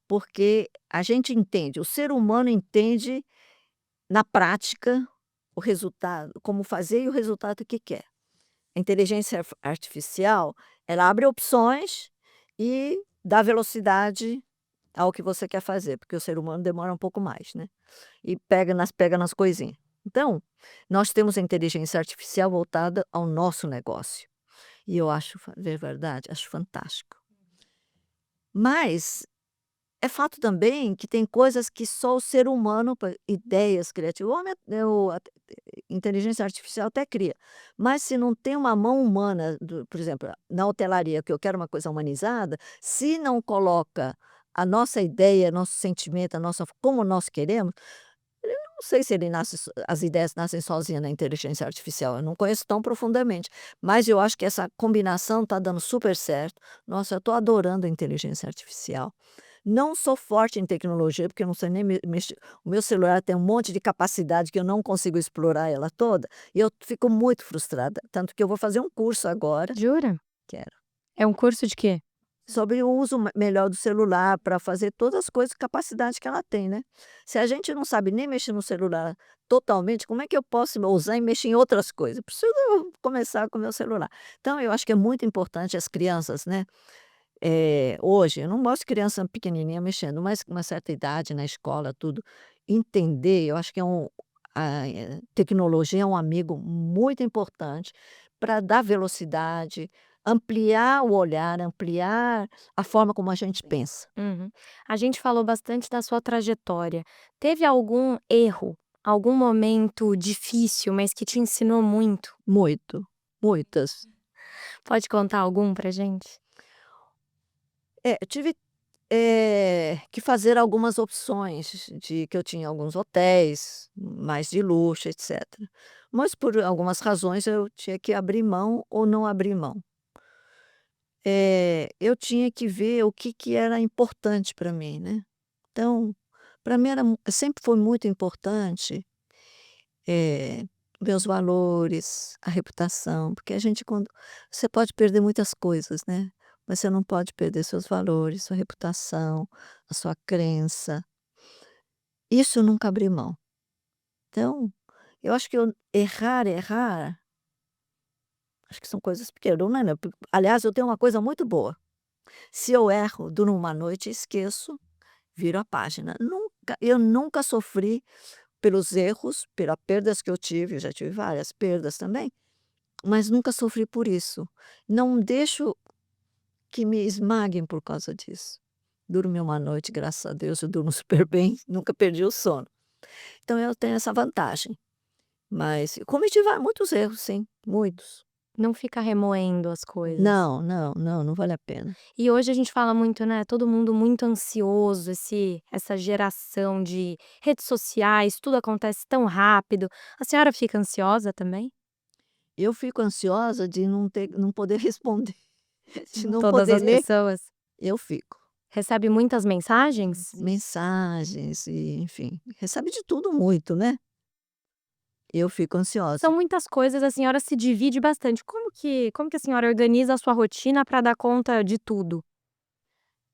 porque a gente entende, o ser humano entende na prática, o resultado, como fazer e o resultado que quer. A inteligência artificial, ela abre opções e dá velocidade ao que você quer fazer, porque o ser humano demora um pouco mais, né, e pega nas coisinhas. Então, nós temos a inteligência artificial voltada ao nosso negócio, e eu acho de verdade, acho fantástico. Mas é fato também que tem coisas que só o ser humano ideias criativas, o homem a inteligência artificial até cria, mas se não tem uma mão humana por exemplo, na hotelaria que eu quero uma coisa humanizada, se não coloca a nossa ideia, nosso sentimento, a nossa como nós queremos, não sei se ele nasce as ideias nascem sozinhas na inteligência artificial, eu não conheço tão profundamente, mas eu acho que essa combinação está dando super certo. Nossa, eu estou adorando a inteligência artificial. Não sou forte em tecnologia, porque eu não sei nem mexer. O meu celular tem um monte de capacidade que eu não consigo explorar ela toda, e eu fico muito frustrada, tanto que eu vou fazer um curso agora, Jura? quero, É um curso de quê? sobre o uso melhor do celular para fazer todas as coisas, capacidade que ela tem, né. Se a gente não sabe nem mexer no celular totalmente, como é que eu posso usar e mexer em outras coisas? Preciso começar com o meu celular. Então eu acho que é muito importante as crianças, né. Hoje, eu não mostro criança pequenininha mexendo, mas com uma certa idade, na escola, tudo, entender, eu acho que tecnologia é um amigo muito importante para dar velocidade, ampliar o olhar, ampliar a forma como a gente pensa. Uhum. A gente falou bastante da sua trajetória. Teve algum erro, algum momento difícil, mas que te ensinou muito? Muito, muitas. Pode contar algum pra gente? Eu tive, que fazer algumas opções de que eu tinha alguns hotéis, mais de luxo, etcétera. Mas por algumas razões eu tinha que abrir mão ou não abrir mão. Eu tinha que ver o que que era importante para mim, né. Então, para mim sempre foi muito importante, eh, meus valores, a reputação, porque a gente quando você pode perder muitas coisas, né, mas você não pode perder seus valores, sua reputação, a sua crença. Isso eu nunca abri mão. Então, eu acho que errar, acho que são coisas pequenas, não é não, aliás, eu tenho uma coisa muito boa, se eu erro, duro uma noite, esqueço, viro a página. Eu nunca sofri pelos erros, pelas perdas que eu tive, eu já tive várias perdas também, mas nunca sofri por isso. Não deixo que me esmaguem por causa disso. Dormi uma noite, graças a Deus, eu durmo super bem, nunca perdi o sono. Então eu tenho essa vantagem, mas cometi muitos erros sim, muitos. Não fica remoendo as coisas. Não, não, não, não vale a pena. E hoje a gente fala muito, né, todo mundo muito ansioso, essa geração de redes sociais, tudo acontece tão rápido. A senhora fica ansiosa também? Eu fico ansiosa de não poder responder, de não Todas poder as ler, pessoas? eu fico. Recebe muitas mensagens? Mensagens e enfim, recebe de tudo muito, né. Eu fico São ansiosa. muitas coisas, a senhora se divide bastante. Como que a senhora organiza a sua rotina para dar conta de tudo?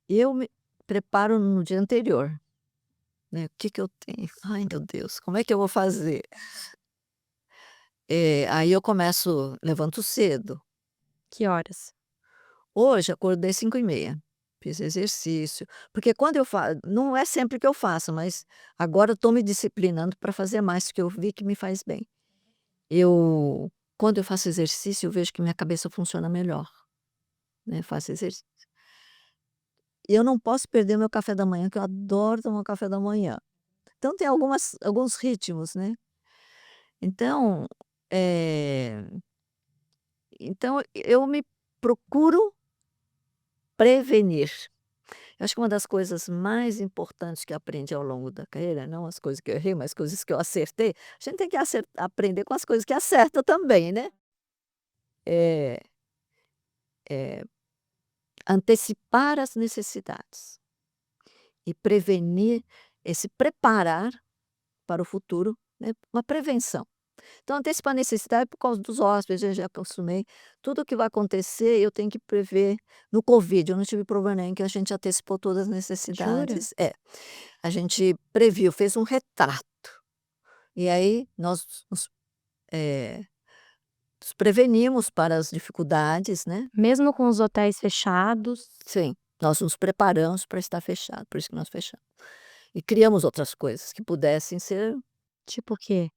Eu me preparo no dia anterior, né, o que que eu tenho? Ai meu Deus, como é que eu vou fazer? Aí eu levanto cedo. Que horas? Hoje acordei 5h30, fiz exercício, porque quando eu faço, não é sempre que eu faço, mas agora eu estou me disciplinando para fazer mais, porque eu vi que me faz bem. Quando eu faço exercício, eu vejo que minha cabeça funciona melhor, né, faço exercício. E eu não posso perder meu café da manhã, que eu adoro tomar café da manhã. Então tem alguns ritmos, né. Então, eh, então eu me procuro prevenir. Eu acho que uma das coisas mais importantes que eu aprendi ao longo da carreira, não as coisas que eu errei, mas coisas que eu acertei, a gente tem que aprender com as coisas que acerta também, né. Eh eh, Antecipar as necessidades e prevenir, se preparar para o futuro, né, uma prevenção. Então antecipar a necessidade por causa dos hóspedes, eu já acostumei, tudo o que vai acontecer eu tenho que prever. No Covid eu não tive problema nenhum, que a gente antecipou todas as Jura? necessidades. A gente previu, fez um retrato. E aí nós eh, nos prevenimos para as dificuldades, né. Mesmo com os hotéis fechados. Sim, nós nos preparamos para estar fechado, por isso que nós fechamos. E criamos outras coisas que pudessem ser Tipo o quê?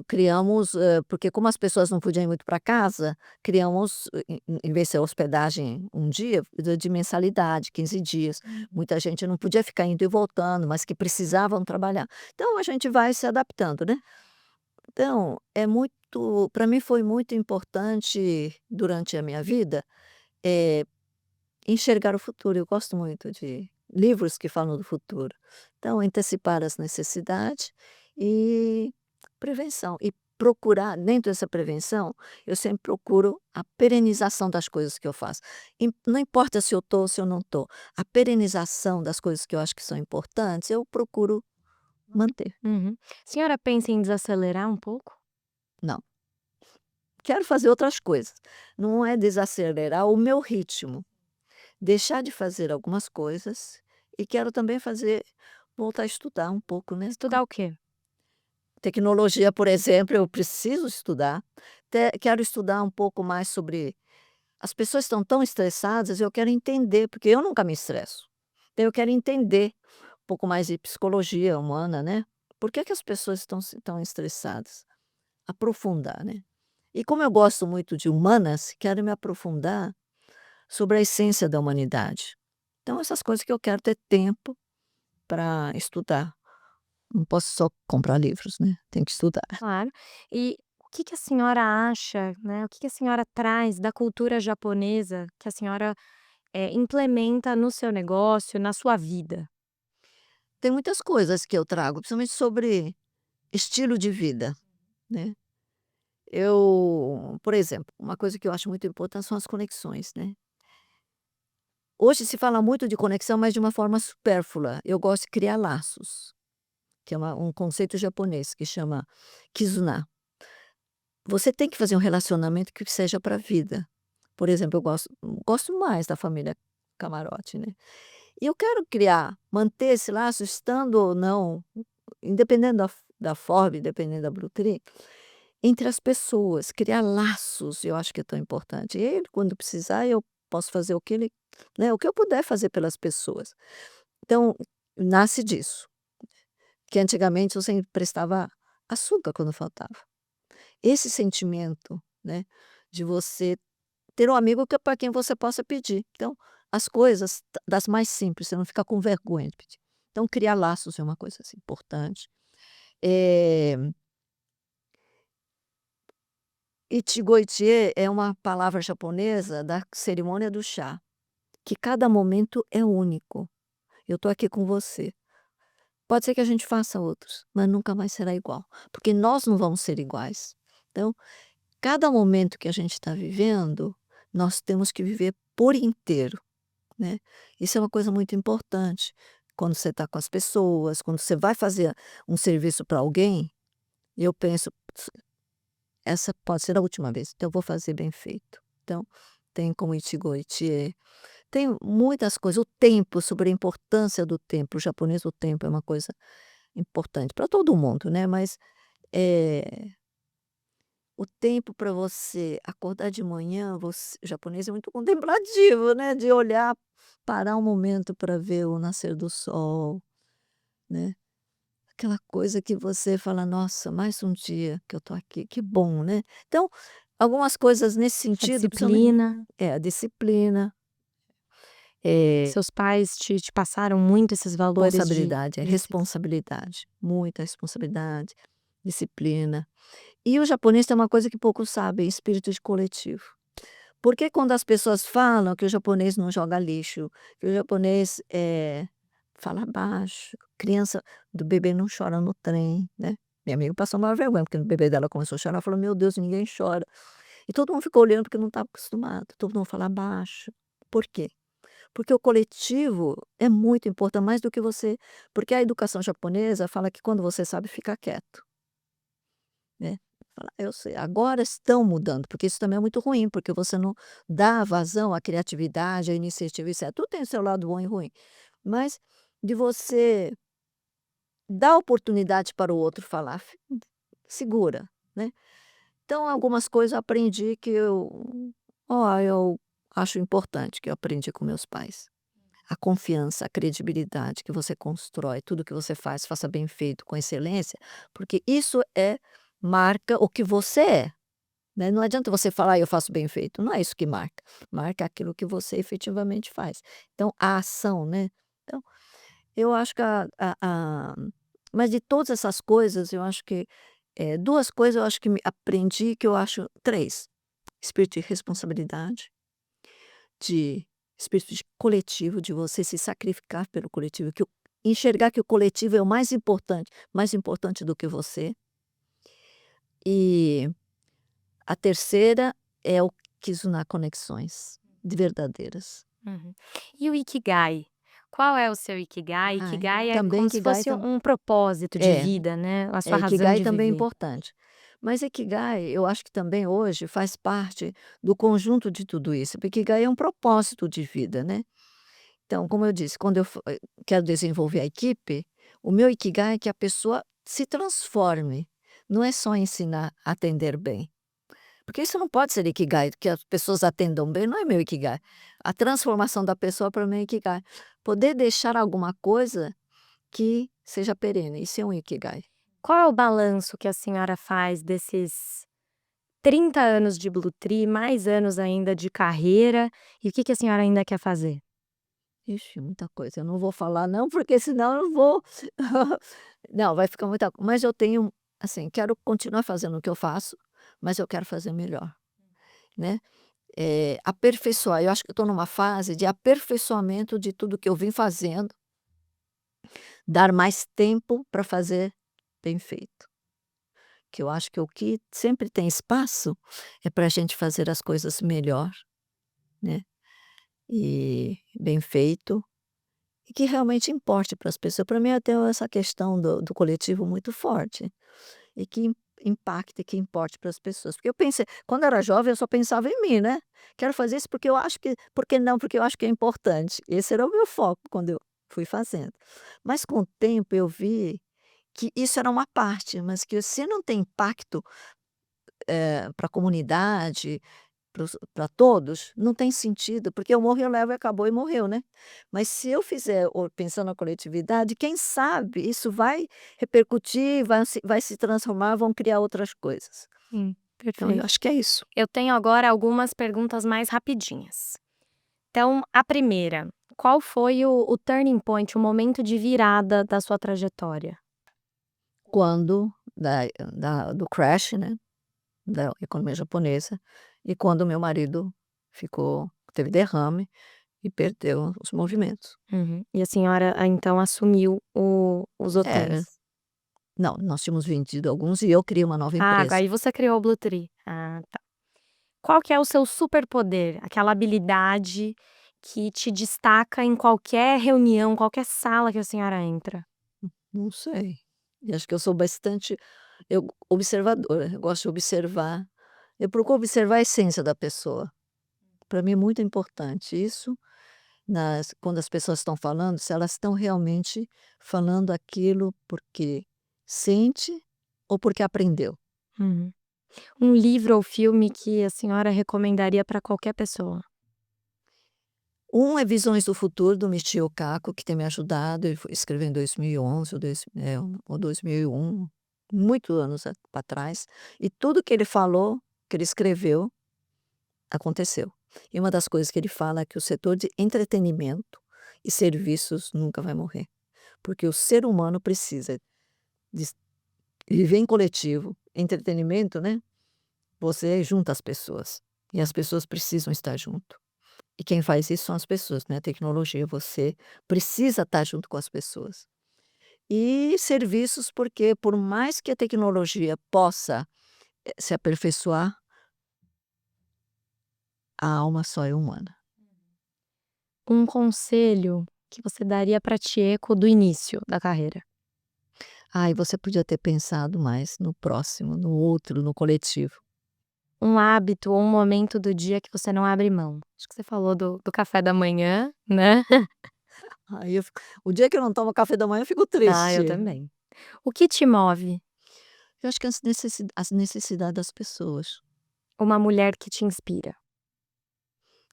criamos, porque como as pessoas não podiam ir muito para casa, criamos, em vez de ser hospedagem um dia, de mensalidade, 15 dias. Muita gente não podia ficar indo e voltando, mas que precisavam trabalhar. Então a gente vai se adaptando, né. Então, é muito para mim foi muito importante durante a minha vida, eh, enxergar o futuro. Eu gosto muito de livros que falam do futuro. Então, antecipar as necessidades e prevenção. E procurar, dentro dessa prevenção, eu sempre procuro a perenização das coisas que eu faço. Não importa se eu estou ou se eu não estou, a perenização das coisas que eu acho que são importantes, eu procuro manter. Uhum. A senhora pensa em desacelerar um pouco? Não, quero fazer outras coisas. Não é desacelerar o meu ritmo. Deixar de fazer algumas coisas e quero também voltar a estudar um pouco, né. Estudar o quê? Tecnologia, por exemplo, eu preciso estudar. Quero estudar um pouco mais sobre as pessoas estão tão estressadas, eu quero entender, porque eu nunca me estresso. Então eu quero entender um pouco mais de psicologia humana, né. Por que que as pessoas estão tão estressadas? Aprofundar, né. E como eu gosto muito de humanas, quero me aprofundar sobre a essência da humanidade. Então essas coisas que eu quero ter tempo para estudar. Não posso só comprar livros, né, tem que estudar. Claro. E o que que a senhora acha, né, o que que a senhora traz da cultura japonesa que a senhora, implementa no seu negócio, na sua vida? Tem muitas coisas que eu trago, principalmente sobre estilo de vida, né. Por exemplo, uma coisa que eu acho muito importante são as conexões, né. Hoje se fala muito de conexão, mas de uma forma supérflua. Eu gosto de criar laços, que é um conceito japonês que chama Kizuna. Você tem que fazer um relacionamento que seja para a vida. Por exemplo, eu gosto mais da família Camarote, né. E eu quero manter esse laço estando ou não, independendo da forma, independendo da brutri, entre as pessoas, criar laços, eu acho que é tão importante. E ele, quando precisar, eu posso fazer o que eu puder fazer pelas pessoas. Então, nasce disso, que antigamente você emprestava açúcar quando faltava. Esse sentimento, né, de você ter um amigo que para quem você possa pedir. Então, as coisas das mais simples, você não ficar com vergonha de pedir. Então, criar laços é uma coisa, assim, importante. Eh, Ichigo-ichie é uma palavra japonesa da cerimônia do chá, que cada momento é único. Eu estou aqui com você. Pode ser que a gente faça outros, mas nunca mais será igual, porque nós não vamos ser iguais. Então, cada momento que a gente está vivendo, nós temos que viver por inteiro. Né. Isso é uma coisa muito importante. Quando você está com as pessoas, quando você vai fazer um serviço para alguém, eu penso: "Ps, essa pode ser a última vez, então eu vou fazer bem feito". Então, tem como Ichigo Ichie, tem muitas coisas. O tempo, sobre a importância do tempo. O japonês, o tempo é uma coisa importante para todo mundo, né, mas, eh, o tempo para você acordar de manhã, o japonês é muito contemplativo, né, de olhar, parar um momento para ver o nascer do sol, né. Aquela coisa que você fala: "Nossa, mais um dia que eu tô aqui, que bom", né. Então, algumas coisas nesse A sentido, principalmente disciplina. a disciplina, eh, Seus pais te passaram muito esses valores responsabilidade, responsabilidade, muita responsabilidade, disciplina. E o japonês tem uma coisa que poucos sabem: espírito de coletivo. Porque quando as pessoas falam que o japonês não joga lixo, que o japonês, fala baixo, criança do bebê não chora no trem, né. Minha amiga passou maior vergonha, porque o bebê dela começou a chorar, ela falou: "Meu Deus, ninguém chora". E todo mundo ficou olhando, porque não estava acostumado, todo mundo fala baixo. Por quê? Porque o coletivo é muito importante, mais do que você, porque a educação japonesa fala que quando você sabe, fica quieto. Né. Fala: "Eu sei". Agora estão mudando, porque isso também é muito ruim, porque você não dá vazão à criatividade, à iniciativa, etcétera. Tudo tem o seu lado bom e ruim, mas de você dá oportunidade para o outro falar, segura, né. Então algumas coisas eu aprendi que eu acho importante, que eu aprendi com meus pais. A confiança, a credibilidade que você constrói, tudo que você faz, faça bem feito, com excelência, porque isso marca o que você é, né. Não adianta você falar: "Eu faço bem feito", não é isso que marca, marca aquilo que você efetivamente faz. Então a ação, né. Então, eu acho que mas de todas essas coisas, eu acho que, 2 coisas eu acho que me aprendi que eu acho 3: espírito de responsabilidade, de espírito de coletivo, de você se sacrificar pelo coletivo, enxergar que o coletivo é o mais importante do que você. E a terceira é o Kizuna Conexões, de verdadeiras. Uhum. E o Ikigai? Qual é o seu Ikigai? Ai, Ikigai é também como se Ikigai fosse um propósito de é. vida, né, a sua É, razão Ikigai de também é viver. importante. Mas Ikigai, eu acho que também hoje faz parte do conjunto de tudo isso, porque Ikigai é um propósito de vida, né. Então, como eu disse, quando quero desenvolver a equipe, o meu Ikigai é que a pessoa se transforme, não é só ensinar a atender bem. Porque isso não pode ser Ikigai, que as pessoas atendam bem, não é meu Ikigai. A transformação da pessoa para mim é Ikigai. Poder deixar alguma coisa que seja perene, isso é um Ikigai. Qual é o balanço que a senhora faz desses 30 anos de Bluetri, mais anos ainda de carreira, e o que que a senhora ainda quer fazer? Ixi, muita coisa. Eu não vou falar não, porque senão eu não vou não, vai ficar muita mas eu tenho, assim, quero continuar fazendo o que eu faço, mas eu quero fazer melhor, né. Aperfeiçoar, eu acho que eu estou numa fase de aperfeiçoamento de tudo que eu vim fazendo, dar mais tempo para fazer bem feito. Que eu acho que o que sempre tem espaço é para a gente fazer as coisas melhor, né, e bem feito. E que realmente importe para as pessoas. Para mim eu tenho essa questão do coletivo muito forte, e que impacte, que importe para as pessoas. Porque eu pensei quando eu era jovem eu só pensava em mim, né. Quero fazer isso porque eu acho que por que não? Porque eu acho que é importante. Esse era o meu foco quando eu fui fazendo. Mas com o tempo eu vi que isso era uma parte, mas que se não tem impacto, para a comunidade, para todos, não tem sentido, porque eu morro, eu levo e acabou e morreu, né. Mas se eu fizer pensando na coletividade, quem sabe isso vai repercutir, vai se transformar, vão criar outras coisas. Então eu Perfeito. acho que é isso. Eu tenho agora algumas perguntas mais rapidinhas. Então, a primeira, qual foi o turning point, o momento de virada da sua trajetória? Quando do crash, né, da economia japonesa, e quando meu marido teve derrame e perdeu os movimentos. Uhum. E a senhora, então assumiu os É. hotéis? Não, nós tínhamos vendido alguns e eu criei uma nova Ah, empresa. aí você criou o Bluetooth. Ah, tá. Qual que é o seu superpoder? Aquela habilidade que te destaca em qualquer reunião, qualquer sala que a senhora entra? Não sei. E acho que eu sou bastante observadora, eu gosto de observar. Eu procuro observar a essência da pessoa. Para mim é muito importante isso, quando as pessoas estão falando, se elas estão realmente falando aquilo porque sente ou porque aprendeu. Uhum. Um livro ou filme que a senhora recomendaria para qualquer pessoa? Um é Visões do Futuro, do Michio Kaku, que tem me ajudado, ele escreveu em 2011 ou 2001, muito anos para trás, e tudo que ele falou, que ele escreveu, aconteceu. E uma das coisas que ele fala é que o setor de entretenimento e serviços nunca vai morrer, porque o ser humano precisa de viver em coletivo, entretenimento, né, você junta as pessoas, e as pessoas precisam estar junto. E quem faz isso são as pessoas, né, a tecnologia, você precisa estar junto com as pessoas. E serviços, porque por mais que a tecnologia possa, se aperfeiçoar, a alma só é humana. Um conselho que você daria para Tieco do início da carreira? "Ai, você podia ter pensado mais no próximo, no outro, no coletivo". Um hábito ou um momento do dia que você não abre mão? Acho que você falou do café da manhã, né. Aí eu fico o dia que eu não tomo café da manhã eu fico Ah, eu triste. também. O que te move? Eu acho que as necessidades das pessoas. Uma mulher que te inspira?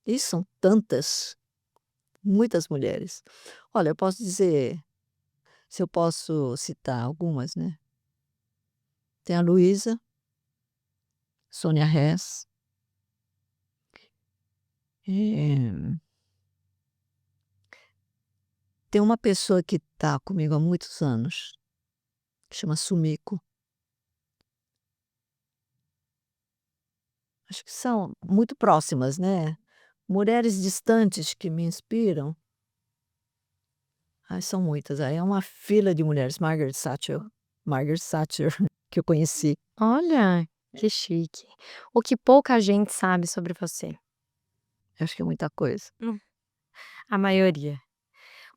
E são tantas, muitas mulheres. Olha, eu posso dizer, se eu posso citar algumas, né, tem a Luísa, Sônia Hess, eh, tem uma pessoa que está comigo há muitos anos, que chama Sumiko. Acho que são muito próximas, né. Mulheres distantes que me inspiram, ai, são muitas, aí é uma fila de mulheres. Margaret Thatcher, que eu conheci. Olha, que chique. O que pouca gente sabe sobre você? Acho que é muita coisa. Hum. A maioria.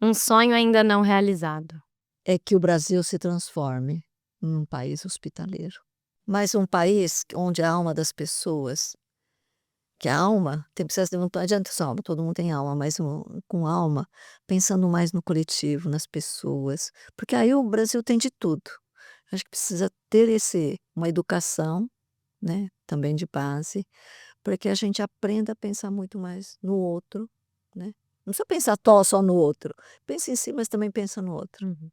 Um sonho ainda não realizado. É que o Brasil se transforme num país hospitaleiro, mas um país onde a alma das pessoas, que a alma tem precisa de, não adianta só alma, todo mundo tem alma, mas com alma, pensando mais no coletivo, nas pessoas, porque aí o Brasil tem de tudo. Acho que precisa ter uma educação, né, também de base, para que a gente aprenda a pensar muito mais no outro, né. Não precisa pensar só no outro, pensa em si, mas também pensa no outro. Uhum.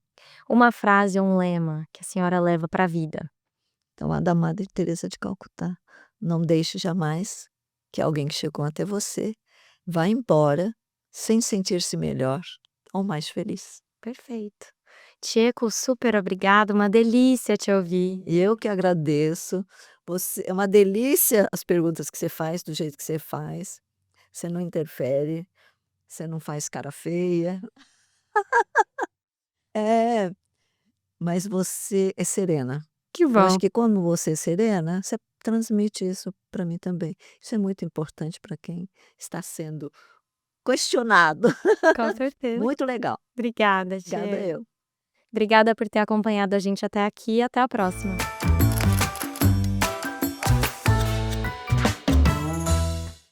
Uma frase ou um lema que a senhora leva para a vida? Então, a da Madre Teresa de Calcutá: "Não deixe jamais que alguém que chegou até você vá embora sem sentir-se melhor ou mais feliz". Perfeito. Tcheco, super obrigada, uma delícia te ouvir. E eu que agradeço, você é uma delícia as perguntas que você faz, do jeito que você não interfere, você não faz cara feia. É, mas você é serena. Que Eu acho bom. que quando você é serena, você transmite isso para mim também. Isso é muito importante para quem está sendo questionado. Com certeza. Muito legal. Obrigada, Obrigada Tchê. eu. Obrigada por ter acompanhado a gente até aqui e até a próxima.